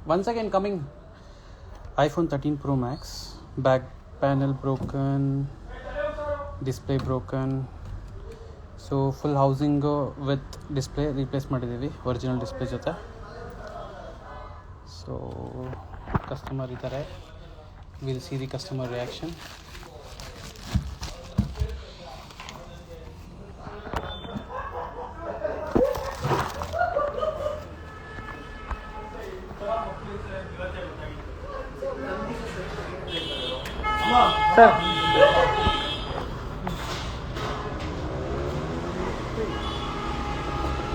Once again coming. iPhone 13 Pro Max. Back panel broken. Display broken. So full housing with display replace ಮಾಡಿದ್ದೀವಿ original display ಜೊತೆ. So customer ಇದ್ದಾರೆ. We'll see the customer reaction. Sir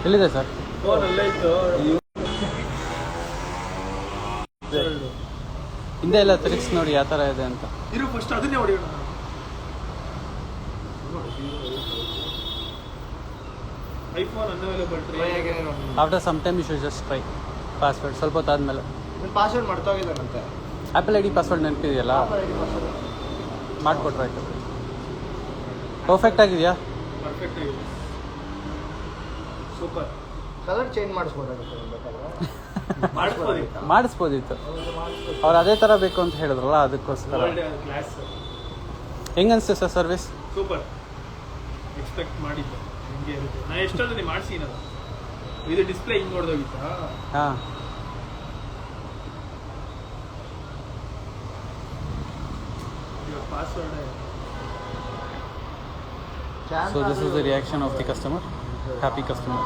ಎಲ್ಲಿದೆ sir? ಹಿಂದೆ ಎಲ್ಲ ತಿರುಗಿಸಿ ನೋಡಿ ಯಾವ ಥರ ಇದೆ ಅಂತ. After some time you should just try password. ಸ್ವಲ್ಪ ಹೊತ್ತಾದ್ಮೇಲೆ ಪಾಸ್ವರ್ಡ್ ಮಾಡ್ತಾ ಹೋಗಿದ್ದಾನಂತೆ. ಆ್ಯಪಲ್ ಐ ಡಿ ಪಾಸ್ವರ್ಡ್ ನೆನಪಿದೆಯಲ್ಲ, ಮಾಡಿಕೊಟ್ರೆ ಆಯ್ತು. ಪರ್ಫೆಕ್ಟ್ ಆಗಿದೆಯಾ? ಪರ್ಫೆಕ್ಟ್ ಆಗಿದೆ, ಸೂಪರ್. ಕಲರ್ ಚೇಂಜ್ ಮಾಡಿಸ್ಬೋದಾಗುತ್ತೆ ಮಾಡಿಸ್ಬೋದಿತ್ತು. ಅವ್ರು ಅದೇ ಥರ ಬೇಕು ಅಂತ ಹೇಳಿದ್ರಲ್ಲ, ಅದಕ್ಕೋಸ್ಕರ. ಹೆಂಗೆ ಅನಿಸ್ತೆ ಸರ್ ಸರ್ವಿಸ್? ಸೂಪರ್. ಎಕ್ಸ್ಪೆಕ್ಟ್ ಮಾಡಿದ್ದೆ ಹಿಂಗೆ ಇರುತ್ತೆ. ನಾನು ಎಷ್ಟೊಂದು ಮಾಡಿಸಿ ಇದು ಡಿಸ್ಪ್ಲೇ ಹಿಂಗೆ ನೋಡ್ದೋಗಿತ್ತಾ? ಹಾಂ. Password. So this is the reaction of the customer. Happy customer.